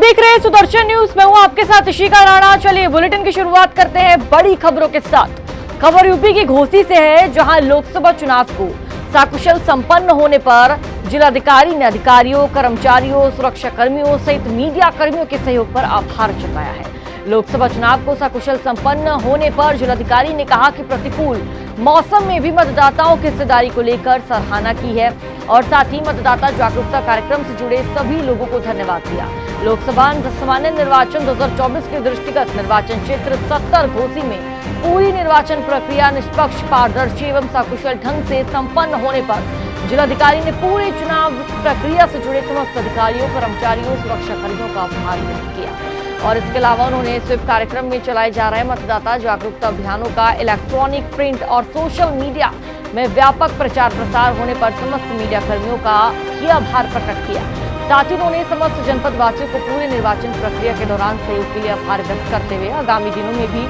देख रहे हैं सुदर्शन न्यूज। मैं हूं आपके साथ इशिका राणा। चलिए बुलेटिन की शुरुआत करते हैं बड़ी खबरों के साथ। खबर यूपी की घोसी से है, जहां लोकसभा चुनाव को सकुशल संपन्न होने पर जिलाधिकारी ने अधिकारियों, कर्मचारियों, सुरक्षा कर्मियों सहित मीडिया कर्मियों के सहयोग पर आभार जताया है। लोकसभा चुनाव को सकुशल संपन्न होने पर जिलाधिकारी ने कहा कि प्रतिकूल मौसम में भी मतदाताओं की हिस्सेदारी को लेकर सराहना की है और साथ ही मतदाता जागरूकता कार्यक्रम से जुड़े सभी लोगों को धन्यवाद दिया। लोकसभा सामान्य निर्वाचन 2024 के दृष्टिगत निर्वाचन क्षेत्र 70 घोसी में पूरी निर्वाचन प्रक्रिया निष्पक्ष, पारदर्शी एवं सकुशल ढंग से संपन्न होने पर जिलाधिकारी ने पूरे चुनाव प्रक्रिया से जुड़े समस्त अधिकारियों, कर्मचारियों, सुरक्षा कर्मियों का आभार व्यक्त किया। और इसके अलावा उन्होंने स्वीप कार्यक्रम में चलाए जा रहे मतदाता जागरूकता अभियानों का इलेक्ट्रॉनिक, प्रिंट और सोशल मीडिया में व्यापक प्रचार प्रसार होने पर समस्त मीडिया कर्मियों का ही आभार प्रकट किया। साथ ही उन्होंने समस्त जनपद वासियों को पूरे निर्वाचन प्रक्रिया के दौरान सहयोग के लिए आभार व्यक्त करते हुए आगामी दिनों में भी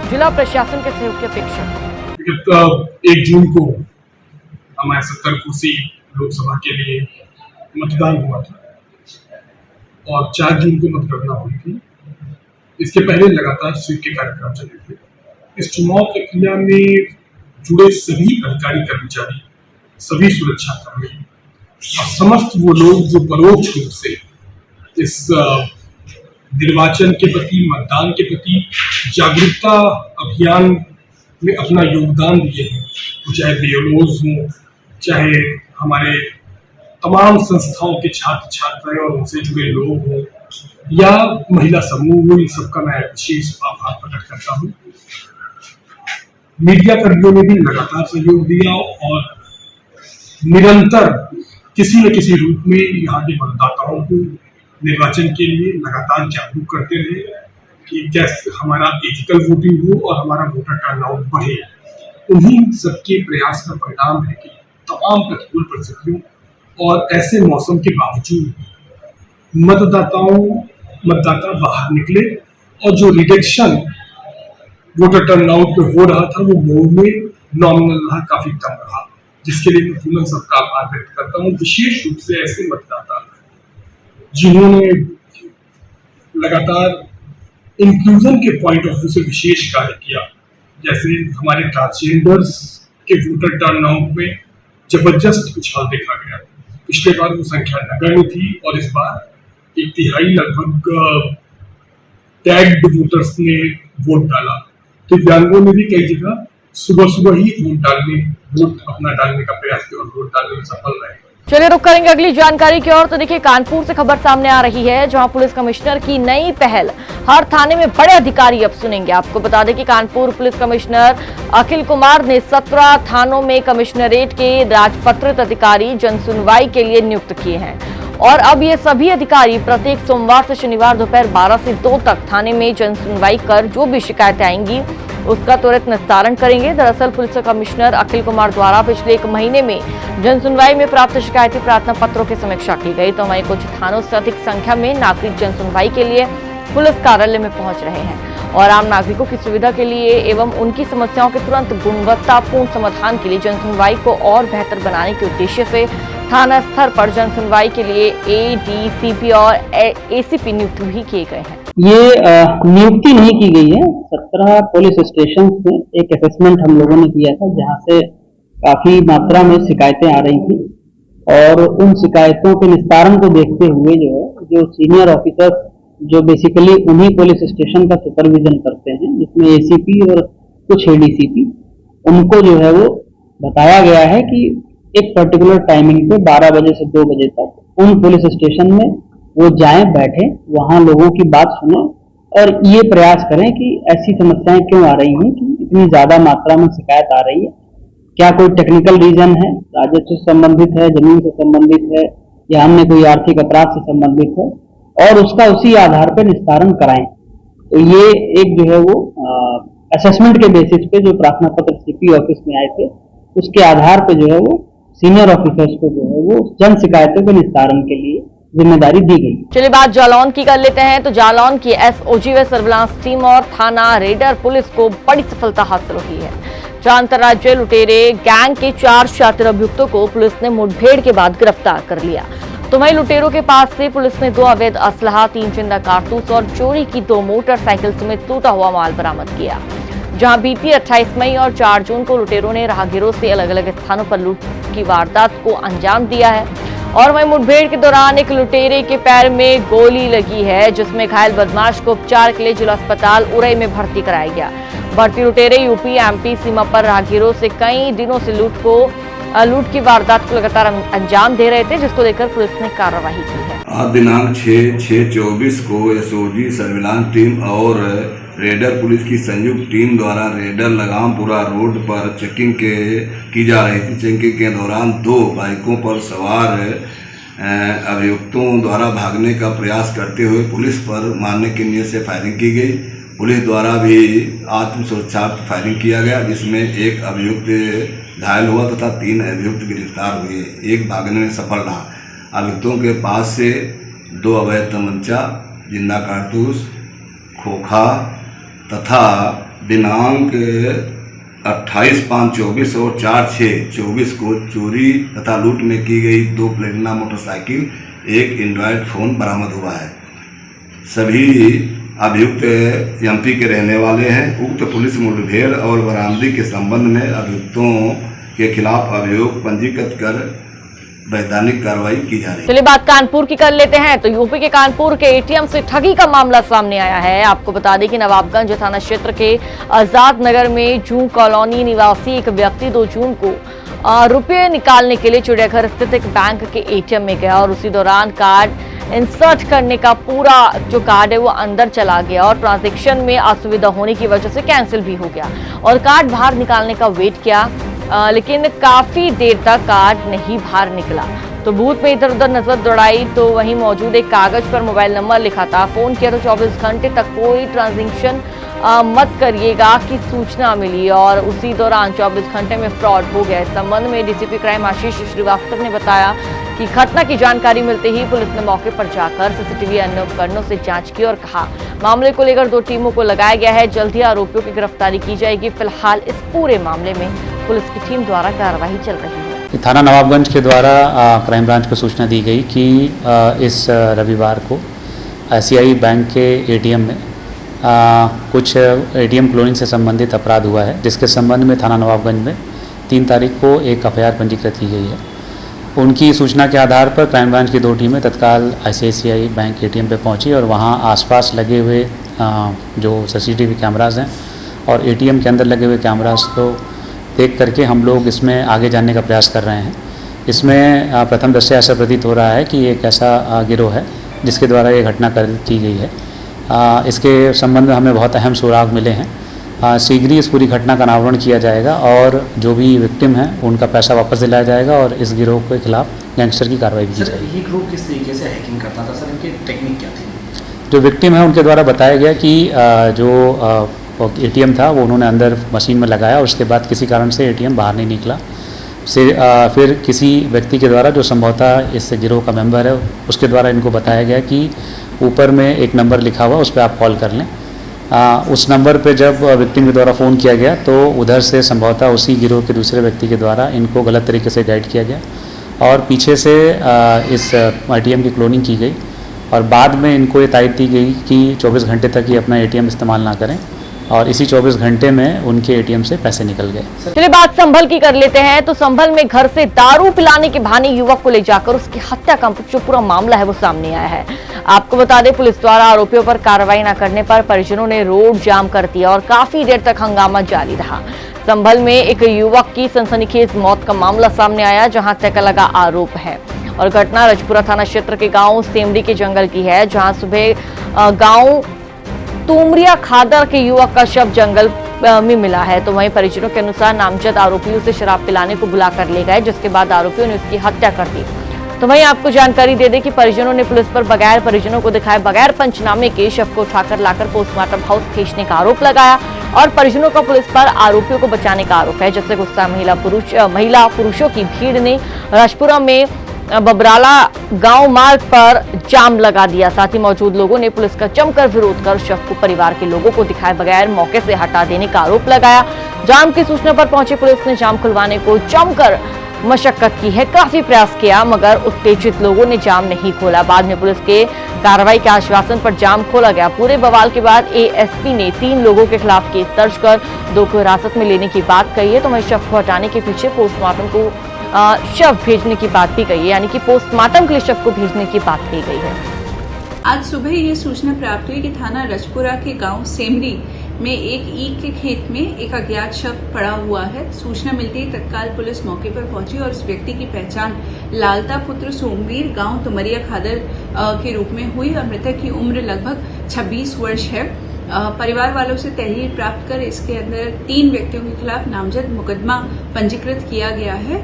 जिला प्रशासन के सहयोग की अपेक्षा की। 1 जून को हमारे 70 घोसी लोकसभा के लिए मतदान हुआ था और 4 जून को मतगणना हुई थी। इसके पहले लगातार स्वीप के कार्यक्रम चले थे। इस चुनाव प्रक्रिया में जुड़े सभी अधिकारी, कर्मचारी, सभी सुरक्षा कर्मी और समस्त वो लोग जो परोक्ष रूप से इस निर्वाचन के प्रति, मतदान के प्रति जागरूकता अभियान में अपना योगदान दिए हैं, चाहे बीएलओज हों, चाहे हमारे तमाम संस्थाओं के छात्र छात्राएं और उनसे जुड़े लोग हों या महिला समूह हो, इन सबका मैं विशेष आभार प्रकट करता हूँ। मीडिया कर्मियों ने भी लगातार सहयोग दिया और निरंतर किसी न किसी रूप में यहाँ के मतदाताओं को निर्वाचन के लिए लगातार जागरूक करते रहे कि कैसे हमारा एथिकल वोटिंग हो और हमारा वोटर टर्नआउट बढ़े। उन्हीं सबके प्रयास का परिणाम है कि तमाम प्रतिकूल परिस्थितियों और ऐसे मौसम के बावजूद मतदाता बाहर निकले और जो रिडक्शन वोटर टर्नआउट पे हो रहा था वो मूव में नॉमिनल रहा, काफी कम रहा, जिसके लिए मैं पुनः सबका आभार व्यक्त करता हूँ। विशेष रूप से ऐसे मतदाता जिन्होंने लगातार इंक्लूजन के पॉइंट ऑफ व्यू से विशेष कार्य किया, जैसे हमारे ट्रांसजेंडर्स के वोटर टर्नआउट में जबरदस्त उछाल देखा गया। पिछले बार वो संख्या नगण्य थी और इस बार 1/3 लगभग टैग्ड वोटर्स ने वोट डाला। दिव्यांगों ने भी कई जगह सुबह ही वोट अपना डालने का प्रयास किया और वोट डालने में सफल रहे। चलिए रुक करेंगे अगली जानकारी की ओर। तो देखिए, कानपुर से खबर सामने आ रही है, जहां पुलिस कमिश्नर की नई पहल, हर थाने में बड़े अधिकारी अब सुनेंगे। आपको बता दें कि कानपुर पुलिस कमिश्नर अखिल कुमार ने 17 थानों में कमिश्नरेट के राजपत्रित अधिकारी जनसुनवाई के लिए नियुक्त किए हैं और अब ये सभी अधिकारी प्रत्येक सोमवार से शनिवार दोपहर 12 से 2 तक थाने में जनसुनवाई कर जो भी शिकायतें आएंगी उसका त्वरित निस्तारण करेंगे। दरअसल पुलिस कमिश्नर अखिल कुमार द्वारा पिछले 1 महीने में जनसुनवाई में प्राप्त शिकायती प्रार्थना पत्रों की समीक्षा की गई। तो वहीं कुछ थानों से अधिक संख्या में नागरिक जनसुनवाई के लिए पुलिस कार्यालय में पहुंच रहे हैं और आम नागरिकों की सुविधा के लिए एवं उनकी समस्याओं के तुरंत गुणवत्तापूर्ण समाधान के लिए जनसुनवाई को और बेहतर बनाने के उद्देश्य से थाना स्तर पर जनसुनवाई के लिए एडीसीपी और एसीपी नियुक्त भी किए गए हैं। ये नियुक्ति नहीं की गई है। 17 पुलिस स्टेशन में एक असेसमेंट हम लोगों ने किया था, जहां से काफी मात्रा में शिकायतें आ रही थी और उन शिकायतों के निस्तारण को देखते हुए जो सीनियर ऑफिसर्स जो बेसिकली उन्हीं पुलिस स्टेशन का सुपरविजन करते हैं, जिसमें एसीपी और कुछ एडीसीपी, उनको जो है वो बताया गया है कि एक पर्टिकुलर टाइमिंग पे 12 बजे से 2 बजे तक उन पुलिस स्टेशन में वो जाएं, बैठे, वहां लोगों की बात सुने और ये प्रयास करें कि ऐसी समस्याएं क्यों आ रही हैं कि इतनी ज्यादा मात्रा में शिकायत आ रही है, क्या कोई टेक्निकल रीजन है, राजस्व से संबंधित है, जमीन से संबंधित है या अन्य कोई आर्थिक अपराध से संबंधित है, और उसका उसी आधार पर निस्तारण कराएं। तो ये एक जो है वो असेसमेंट के बेसिस पे जो प्रार्थना पत्र सीपी ऑफिस में आए थे, उसके आधार पे जो है वो सीनियर ऑफिसर्स को जो है वो जन शिकायतों के निस्तारण के लिए जिम्मेदारी दी गई। चलिए बात जालौन की कर लेते हैं। तो जालौन की एसओजी व सर्विलांस टीम और थाना रेडर पुलिस को बड़ी सफलता हासिल हुई है। अंतरराज्यीय लुटेरे गैंग के 4 शातिर अभियुक्तों को पुलिस ने मुठभेड़ के बाद गिरफ्तार कर लिया। तो वहीं लुटेरों के पास से पुलिस ने 2 अवैध असलहा, 3 जिंदा कारतूस और चोरी की 2 मोटरसाइकिल समेत टूटा हुआ माल बरामद किया। जहां बीती 28 मई और 4 जून को लुटेरों ने राहगीरों से अलग अलग स्थानों पर लूट की वारदात को अंजाम दिया है। और वहीं मुठभेड़ के दौरान एक लुटेरे के पैर में गोली लगी है, जिसमें घायल बदमाश को उपचार के लिए जिला अस्पताल उरई में भर्ती कराया गया। भर्ती लुटेरे यूपी एमपी सीमा पर राहगीरों से कई दिनों से लूट की वारदात को लगातार अंजाम दे रहे थे, जिसको लेकर पुलिस ने कार्रवाई की है। आज दिनांक 6/6/24 को एसओजी सर्विलांस टीम और रेडर पुलिस की संयुक्त टीम द्वारा रेडर लगामपुरा रोड पर चेकिंग की जा रही थी। चेकिंग के दौरान 2 बाइकों पर सवार अभियुक्तों द्वारा भागने का प्रयास करते हुए पुलिस पर मारने की नीयत से फायरिंग की गई। पुलिस द्वारा भी आत्मसुरक्षा फायरिंग किया गया, जिसमें एक अभियुक्त घायल हुआ तथा 3 अभियुक्त गिरफ्तार हुए। एक भागने में सफल रहा। अभियुक्तों के पास से 2 अवैध तमंचा, जिंदा कारतूस, खोखा तथा दिनांक 28/5/24 और 4/6/24 को चोरी तथा लूट में की गई 2 प्लेटिना मोटरसाइकिल, 1 एंड्रॉयड फोन बरामद हुआ है। सभी अभियुक्त एमपी के रहने वाले हैं। उक्त पुलिस मुठभेड़ और बरामदगी के संबंध में अभियुक्तों के खिलाफ अभियोग पंजीकृत कर वैधानिक कार्रवाई की जा रही है। चलिए बात कानपुर की कर लेते हैं। तो यूपी के कानपुर के एटीएम से ठगी का मामला सामने आया है। आपको बता दें कि नवाबगंज थाना क्षेत्र के आजाद नगर में जू कॉलोनी निवासी एक व्यक्ति 2 जून को रुपये निकालने के लिए चिड़ियाघर स्थित एक बैंक के एटीएम में गया और उसी दौरान कार्ड इंसर्ट करने का पूरा जो कार्ड है वो अंदर चला गया और ट्रांजैक्शन में असुविधा होने की वजह से कैंसिल भी हो गया और कार्ड बाहर निकालने का वेट किया, लेकिन काफी देर तक कार्ड नहीं बाहर निकला। तो बूथ में इधर उधर नजर दौड़ाई तो वहीं मौजूद एक कागज पर मोबाइल नंबर लिखा था। फोन किया तो 24 घंटे तक कोई ट्रांजैक्शन मत करिएगा की सूचना मिली और उसी दौरान 24 घंटे में फ्रॉड हो गया। इस संबंध में डीसीपी क्राइम आशीष श्रीवास्तव ने बताया कि घटना की जानकारी मिलते ही पुलिस ने मौके पर जाकर सीसीटीवी अन्य उपकरणों से जांच की और कहा मामले को लेकर 2 टीमों को लगाया गया है, जल्द ही आरोपियों की गिरफ्तारी की जाएगी। फिलहाल इस पूरे मामले में पुलिस की टीम द्वारा कार्रवाई चल रही है। थाना नवाबगंज के द्वारा क्राइम ब्रांच को सूचना दी गई कि इस रविवार को आईसीआई बैंक के एटीएम में कुछ एटीएम क्लोनिंग से संबंधित अपराध हुआ है, जिसके संबंध में थाना नवाबगंज में 3 तारीख को एक एफआईआर पंजीकृत की गई है। उनकी सूचना के आधार पर क्राइम ब्रांच की 2 टीमें तत्काल आईसीआईसीआई बैंक एटीएम पे पहुंची और वहां आसपास लगे हुए जो सीसीटीवी कैमरास हैं और एटीएम के अंदर लगे हुए कैमरास को देख करके हम लोग इसमें आगे जानने का प्रयास कर रहे हैं। इसमें प्रथम दृष्टया ऐसा प्रतीत हो रहा है कि एक ऐसा गिरोह है जिसके द्वारा ये घटना की गई है। इसके संबंध में हमें बहुत अहम सुराग मिले हैं। शीघ्र ही इस पूरी घटना का अनावरण किया जाएगा और जो भी विक्टिम हैं उनका पैसा वापस दिलाया जाएगा और इस गिरोह के खिलाफ गैंगस्टर की कार्रवाई की जाएगी। ये ग्रुप किस तरीके से हैकिंग करता था सर, इनकी टेक्निक क्या थी? जो विक्टिम है उनके द्वारा बताया गया कि जो एटीएम था वो उन्होंने अंदर मशीन में लगाया और उसके बाद किसी कारण से एटीएम बाहर नहीं निकला। फिर किसी व्यक्ति के द्वारा जो संभवतः इस गिरोह का मेंबर है उसके द्वारा इनको बताया गया कि ऊपर में एक नंबर लिखा हुआ उस पर आप कॉल कर लें। उस नंबर पे जब विक्टिम के द्वारा फ़ोन किया गया तो उधर से संभवतः उसी गिरोह के दूसरे व्यक्ति के द्वारा इनको गलत तरीके से गाइड किया गया और पीछे से इस एटीएम की क्लोनिंग की गई और बाद में इनको ये तारीफ दी गई कि 24 घंटे तक ये अपना एटीएम इस्तेमाल ना करें और इसी 24 घंटे में उनके एटीएम से पैसे निकल गए। चलिए बात संभल की कर लेते हैं। तो संभल में घर से दारू पिलाने के बहाने युवक को ले जाकर उसकी हत्या का जो पूरा मामला है वो सामने आया है। आपको बता दें पुलिस द्वारा आरोपियों पर कार्रवाई न करने पर परिजनों ने रोड जाम कर दिया और काफी देर तक हंगामा जारी रहा। संभल में एक युवक की सनसनीखेज मौत का मामला सामने आया जहां हत्या का लगा आरोप है और घटना रजपुरा थाना क्षेत्र के गांव सेमड़ी के जंगल की है, जहां सुबह गांव तुमरिया खादर के युवक का शव जंगल में मिला है। तो वहीं परिजनों के अनुसार नामजद आरोपियों से शराब पिलाने को बुलाकर ले गए, जिसके बाद आरोपियों ने उसकी हत्या कर दी। तो वहीं आपको जानकारी दे दें कि परिजनों ने पुलिस पर बगैर परिजनों को दिखाए बगैर पंचनामे के शव को उठाकर लाकर पोस्टमार्टम हाउस भेजने का आरोप लगाया और परिजनों का पुलिस पर आरोपियों को बचाने का आरोप है, जिससे गुस्सा महिला पुरुषों की भीड़ ने राजपुरा में बबराला गांव मार्ग पर जाम लगा दिया। साथ ही मौजूद लोगों ने पुलिस का जमकर विरोध कर शव को परिवार के लोगों को दिखाए बगैर मौके से हटा देने का आरोप लगाया। जाम की सूचना पर पहुंची पुलिस ने जाम खुलवाने को जमकर मशक्कत की है, काफी प्रयास किया, मगर उत्तेजित लोगों ने जाम नहीं खोला। बाद में पुलिस के कार्रवाई के आश्वासन पर जाम खोला गया। पूरे बवाल के बाद एएसपी ने 3 लोगों के खिलाफ केस दर्ज कर 2 को हिरासत में लेने की बात कही है। तो वहीं शव को हटाने के पीछे पोस्टमार्टम को शव भेजने की बात भी कही है, यानी कि पोस्टमार्टम के लिए शव को भेजने की बात कही गई है। आज सुबह ये सूचना प्राप्त हुई कि थाना रजपुरा के गांव सेमरी में एक ईख के खेत में एक अज्ञात शव पड़ा हुआ है। सूचना मिलते ही तत्काल पुलिस मौके पर पहुंची और उस व्यक्ति की पहचान लालता पुत्र सोमवीर गांव तुमरिया खादर के रूप में हुई और मृतक की उम्र लगभग 26 वर्ष है। परिवार वालों से तहरीर प्राप्त कर इसके अंदर 3 व्यक्तियों के खिलाफ नामजद मुकदमा पंजीकृत किया गया है।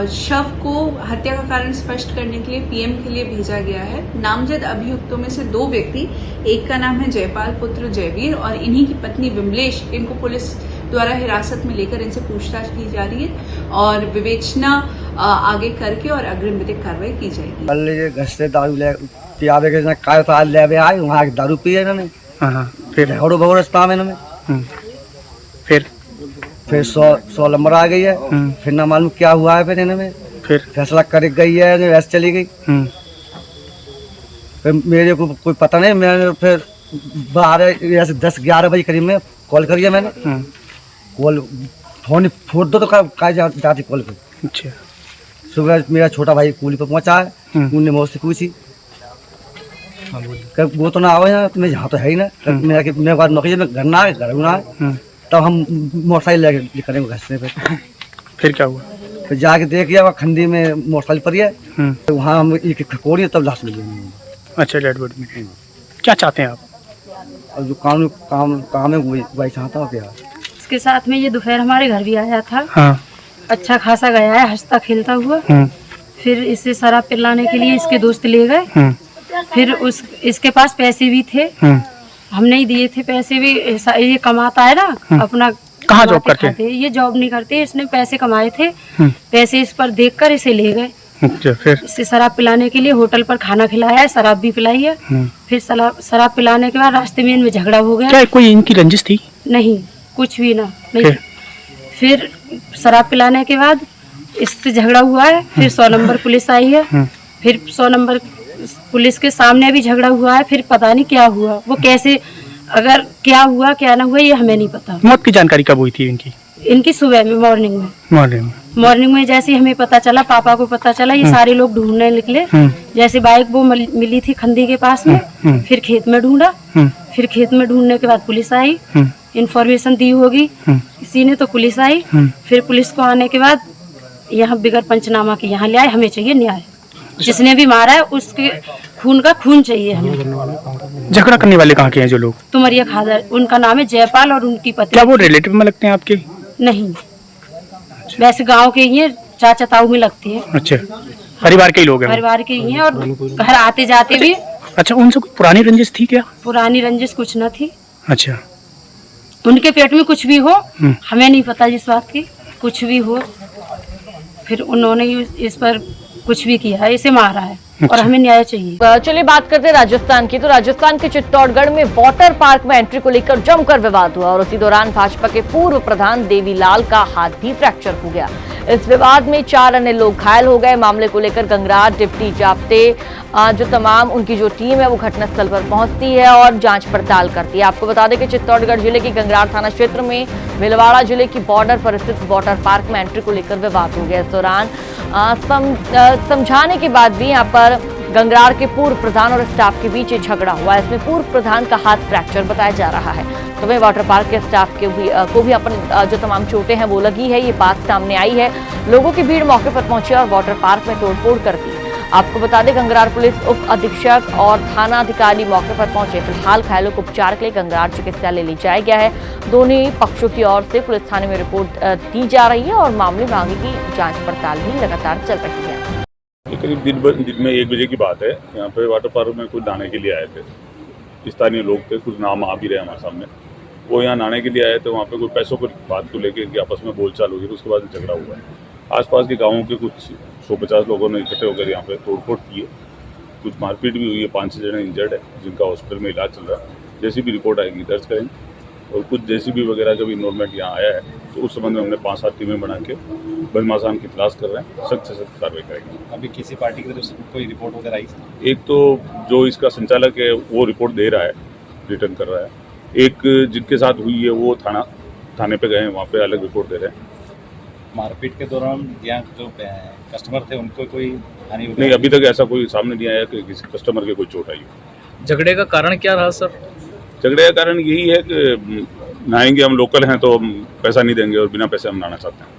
शव को हत्या का कारण स्पष्ट करने के लिए पीएम के लिए भेजा गया है। नामजद अभियुक्तों में से 2 व्यक्ति, एक का नाम है जयपाल पुत्र जयवीर और इन्हीं की पत्नी विमलेश, इनको पुलिस द्वारा हिरासत में लेकर इनसे पूछताछ की जा रही है और विवेचना आगे करके और अग्रिम विधिक कार्रवाई की जाएगी। कल ये घर से दारू ले पियावे के काय तो आज ले आए, वहाँ दारू पिए इन्होंने, फिर हड़ो भगो रास्ता में इन्होंने, फिर 100 नंबर आ गई है, फिर ना मालूम क्या हुआ है, फिर इन्हें फिर फैसला कर गई है, वैसे चली गई। फिर मेरे को कोई पता नहीं, मैंने फिर 10-11 बजे करीब में कॉल करी है मैंने, कॉल फोन फोड़ दो तो काय जाती कॉल पे। अच्छा। सुबह मेरा छोटा भाई कूली पर पहुंचा है, उनने मुझसे पूछी वो तो ना आवे हैं, तुम्हें यहाँ तो है ही ना, मेरे बाद नौकरी में घर ना है, घर ना है, तब हम मोटरसाइकिल लेके करेंगे घर से। फिर क्या हुआ? फिर जाके देख लिया वहाँ खंडी में मोटरसाइकिल पड़ी है, तो वहाँ हम एक खकोड़ी तब लाश मिली। अच्छा, डेड बॉडी में क्या चाहते हैं आप? और जो काम है वही चाहता हूँ। क्या इसके साथ में ये दोपहर हमारे घर भी आया था। हाँ। अच्छा खासा गया है, हंसता खेलता हुआ। फिर इसे शराब पिलाने के लिए इसके दोस्त ले गए। फिर इसके पास पैसे भी थे, हम नहीं दिए थे पैसे भी। ये कमाता है ना अपना, कहाँ जॉब करते हैं? ये जॉब नहीं करते, इसने पैसे कमाए थे, पैसे इस पर देखकर इसे ले गए। फिर इसे शराब पिलाने के लिए होटल पर खाना खिलाया है, शराब भी पिलाई है। फिर शराब पिलाने के बाद रास्ते में इनमें झगड़ा हो गया। क्या कोई इनकी रंजिश थी? नहीं, कुछ भी ना, नहीं। फिर शराब पिलाने के बाद इससे झगड़ा हुआ है। फिर 100 नंबर पुलिस आई है, फिर 100 नंबर पुलिस के सामने भी झगड़ा हुआ है। फिर पता नहीं क्या हुआ, वो कैसे, अगर क्या हुआ क्या ना हुआ ये हमें नहीं पता। मौत की जानकारी कब हुई थी इनकी? सुबह में, मॉर्निंग में जैसे हमें पता चला, पापा को पता चला, ये सारे लोग ढूंढने निकले। जैसे बाइक वो मिली थी खंडी के पास में, फिर खेत में ढूंढा। फिर खेत में ढूंढने के बाद पुलिस आई, इंफॉर्मेशन दी होगी किसी ने, तो पुलिस आई। फिर पुलिस को आने के बाद यहाँ बिगर पंचनामा के यहाँ ले आए। हमें चाहिए न्याय, जिसने भी मारा है उसके खून का खून चाहिए हमें। झगड़ा करने वाले कहाँ के हैं जो लोग? तुमरिया खादर, उनका नाम है जयपाल और उनकी पत्नी। क्या वो रिलेटिव में लगते हैं आपके? नहीं, वैसे गांव के ही हैं, चाचा ताऊ में लगते हैं। अच्छा, परिवार के ही लोग हैं? परिवार के ही हैं और घर आते जाते भी। अच्छा, उनसे कोई पुरानी रंजिश थी क्या? पुरानी रंजिश कुछ न थी। अच्छा, उनके पेट में कुछ भी हो, हमें नहीं पता जिस बात की, कुछ भी हो। फिर उन्होंने इस पर कुछ भी किया है, इसे मारा है। और हमें न्याय चाहिए। चलिए बात करते हैं राजस्थान की। तो राजस्थान के चित्तौड़गढ़ में वाटर पार्क में एंट्री को लेकर जमकर विवाद हुआ और उसी दौरान भाजपा के पूर्व प्रधान देवीलाल का हाथ भी फ्रैक्चर हो गया। इस विवाद में 4 अन्य लोग घायल हो गए। मामले को लेकर गंगरार डिप्टी जाप्ते जो तमाम उनकी जो टीम है वो घटनास्थल पर पहुंचती है और जांच पड़ताल करती है। आपको बता दें कि चित्तौड़गढ़ जिले के गंगरार थाना क्षेत्र में भीलवाड़ा जिले की बॉर्डर पर स्थित वाटर पार्क में एंट्री को लेकर विवाद हो गया। इस दौरान समझाने के बाद भी यहाँ पर गंगरार के पूर्व प्रधान और स्टाफ के बीच झगड़ा हुआ। इसमें पूर्व प्रधान का हाथ फ्रैक्चर बताया जा रहा है। तो वहीं वाटर पार्क के स्टाफ को भी अपन जो तमाम चोटें हैं वो लगी है, ये बात सामने आई है। लोगों की भीड़ मौके पर पहुंची और वाटर पार्क में तोड़फोड़ कर दी। आपको बता दें गंगरार पुलिस उप अधीक्षक और थाना अधिकारी मौके पर पहुंचे। फिलहाल घायलों को उपचार के लिए गंगरार चिकित्सालय ले जाया गया है। दोनों पक्षों की ओर से पुलिस थाने में रिपोर्ट दी जा रही है और मामले में आगे की जांच पड़ताल भी लगातार चल रही है। करीब दिन में 1 बजे की बात है। यहाँ पे वाटर पार्क में कुछ नहाने के लिए आए थे, स्थानीय लोग थे, कुछ नाम आ भी रहे हमारे सामने। वो यहाँ नहाने के लिए आए थे, वहाँ पे कोई पैसों की बात को लेकर इनकी आपस में बोलचाल हुई, उसके बाद झगड़ा हुआ है। आसपास के गाँवों के कुछ 150 लोगों ने इकट्ठे होकर यहाँ पे तोड़फोड़ की है। कुछ मारपीट भी हुई है, 5-6 जने इंजर्ड है जिनका हॉस्पिटल में इलाज चल रहा है। जैसी भी रिपोर्ट आएगी दर्ज करेंगे और कुछ JCB वगैरह का भी इन्वॉल्वमेंट यहाँ आया है तो उस संबंध में हमने 5-7 टीमें बना के बदमाशान की तलाश कर रहे हैं, सख्त से सख्त कार्रवाई करेंगे। अभी किसी पार्टी की तरफ से कोई रिपोर्ट वगैरह आई? एक तो जो इसका संचालक है वो रिपोर्ट दे रहा है, रिटर्न कर रहा है। एक जिनके साथ हुई है वो थाने पे गए हैं, वहाँ पे अलग रिपोर्ट दे रहे हैं। मारपीट के दौरान यहाँ जो कस्टमर थे उनको कोई हानि नहीं, अभी तक ऐसा कोई सामने नहीं आया कि किसी कस्टमर के कोई चोट आई हो। झगड़े का कारण क्या रहा सर? झगड़े का कारण यही है कि नहाएंगे, हम लोकल हैं तो हम पैसा नहीं देंगे और बिना पैसे हम नहाना चाहते हैं।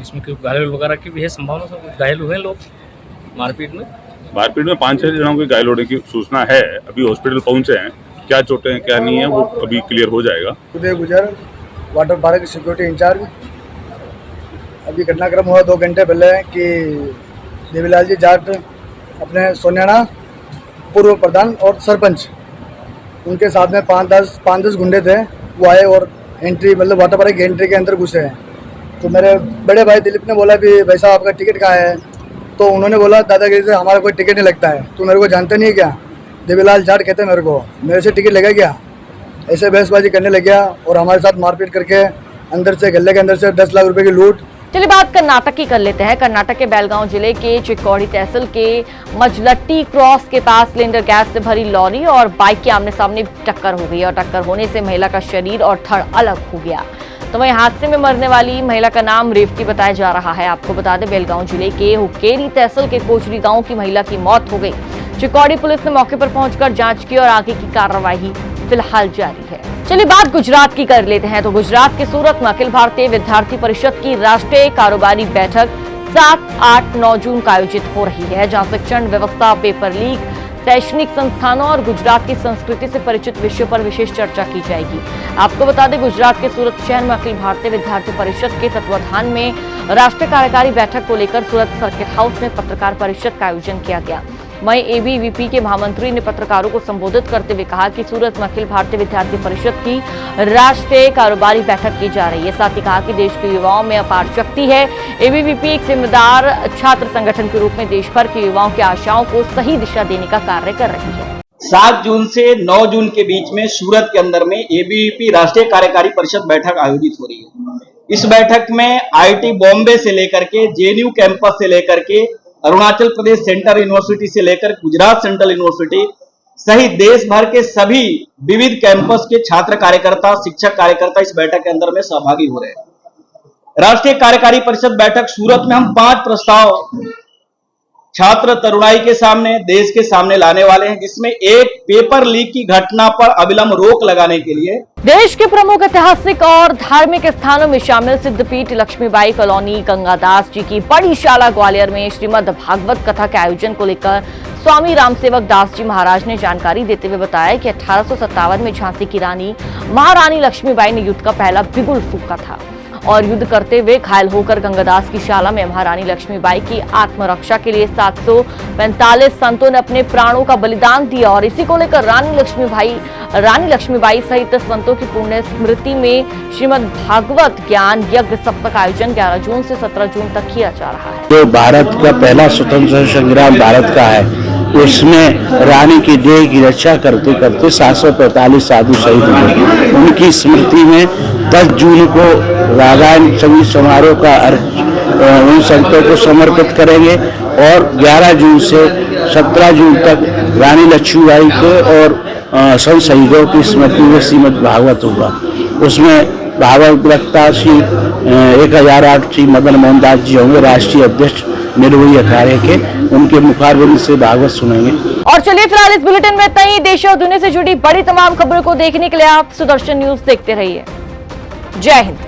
इसमें कोई घायल वगैरह की भी है संभावना सर? घायल हुए लोग मारपीट में? मारपीट में 5-6 जनों के घायल होने की सूचना है। अभी हॉस्पिटल पहुंचे हैं, क्या चोटें हैं क्या नहीं है वो अभी क्लियर हो जाएगा। उदय गुजर, वाटर पार्क सिक्योरिटी इंचार्ज। अभी घटनाक्रम हुआ 2 घंटे पहले कि देवीलाल जी जाट अपने सोनियाना पूर्व प्रधान और सरपंच, उनके साथ में 5-10 गुंडे थे, वो आए और एंट्री मतलब वाटर पार्क की एंट्री के अंदर घुसे हैं। तो मेरे बड़े भाई दिलीप ने बोला कि भाई साहब आपका टिकट कहाँ है? तो उन्होंने बोला दादागिरी से हमारा कोई टिकट नहीं लगता है, तू मेरे को जानते नहीं है क्या? देवीलाल जाट कहते हैं मेरे को, मेरे से टिकट लगा क्या? ऐसे बहसबाजी करने लग गया और हमारे साथ मारपीट करके अंदर से गले के अंदर से 10 लाख रुपए की लूट। चलिए बात कर्नाटक की कर लेते हैं। कर्नाटक के बेलगांव जिले के चिक्कोड़ी तहसील के मजलट्टी क्रॉस के पास सिलेंडर गैस से भरी लॉरी और बाइक के आमने सामने टक्कर हो गई और टक्कर होने से महिला का शरीर और धड़ अलग हो गया। तो वहीं हादसे में मरने वाली महिला का नाम रेवती बताया जा रहा है। आपको बता दें बेलगांव जिले के हुक्केरी तहसील के कोचरी गांव की महिला की मौत हो गई। चिक्कोड़ी पुलिस ने मौके पर पहुंचकर जांच की और आगे की कार्रवाई फिलहाल जारी है। चलिए बात गुजरात की कर लेते हैं। तो गुजरात के सूरत में अखिल भारतीय विद्यार्थी परिषद की राष्ट्रीय कारोबारी बैठक 7, 8, 9 जून को आयोजित हो रही है, जहां शिक्षण व्यवस्था, पेपर लीक, शैक्षणिक संस्थानों और गुजरात की संस्कृति से परिचित विषयों पर विशेष चर्चा की जाएगी। आपको बता दें गुजरात के सूरत शहर में अखिल भारतीय विद्यार्थी परिषद के तत्वाधान में राष्ट्रीय कार्यकारी बैठक को लेकर सूरत सर्किट हाउस में पत्रकार परिषद का आयोजन किया गया। वहीं एबीवीपी के महामंत्री ने पत्रकारों को संबोधित करते हुए कहा कि सूरत में अखिल भारतीय विद्यार्थी परिषद की राष्ट्रीय कारोबारी बैठक की जा रही है। साथ ही कहा कि देश के युवाओं में अपार शक्ति है। एबीवीपी एक जिम्मेदार छात्र संगठन के रूप में देश भर के युवाओं की आशाओं को सही दिशा देने का कार्य कर रही है। 7 जून से 9 जून के बीच में सूरत के अंदर में एबीवीपी राष्ट्रीय कार्यकारी परिषद बैठक आयोजित हो रही है। इस बैठक में आईटी बॉम्बे से लेकर के, जेएनयू कैंपस से लेकर के, अरुणाचल प्रदेश सेंट्रल यूनिवर्सिटी से लेकर गुजरात सेंट्रल यूनिवर्सिटी सहित देश भर के सभी विविध कैंपस के छात्र कार्यकर्ता, शिक्षक कार्यकर्ता इस बैठक के अंदर में सहभागी हो रहे हैं। राष्ट्रीय कार्यकारी परिषद बैठक सूरत में हम 5 प्रस्ताव छात्र तरुणाई के सामने, देश के सामने लाने वाले हैं, जिसमें एक पेपर लीक की घटना पर अविलंब रोक लगाने के लिए देश के प्रमुख ऐतिहासिक और धार्मिक स्थानों में शामिल सिद्धपीठ लक्ष्मीबाई कॉलोनी गंगादास जी की बड़ी शाला ग्वालियर में श्रीमद् भागवत कथा के आयोजन को लेकर स्वामी रामसेवक दास जी महाराज ने जानकारी देते हुए बताया कि 1857 में झांसी की रानी महारानी लक्ष्मीबाई ने युद्ध का पहला बिगुल फूंका था और युद्ध करते हुए घायल होकर गंगादास की शाला में महारानी लक्ष्मीबाई की आत्मरक्षा के लिए 745 संतों ने अपने प्राणों का बलिदान दिया और इसी को लेकर रानी लक्ष्मीबाई सहित संतों की पुण्य स्मृति में श्रीमद् भागवत ज्ञान यज्ञ सप्ताह का आयोजन 11 जून से 17 जून तक किया जा रहा है। जो भारत का पहला स्वतंत्रता संग्राम भारत का है, उसमें रानी की देह की रक्षा करते करते 745 साधु शहीद हुए। उनकी स्मृति में 10 जून को रागायन संगीत समारोह का उन संतों को समर्पित करेंगे और 11 जून से 17 जून तक रानी लक्ष्मीबाई के और संत शहीदों की स्मृति में श्रीमद् भागवत होगा। उसमें भागवत वक्ता श्री 1008 श्री मदन मोहन दास जी होंगे, राष्ट्रीय अध्यक्ष निर्मोही अखाड़े के। उनके मुखारबिंद से भागवत सुनेंगे। और चलिए फिलहाल इस बुलेटिन में इतना ही। देश और दुनिया से जुड़ी बड़ी तमाम खबरों को देखने के लिए आप सुदर्शन न्यूज देखते रहिए। जय हिंद।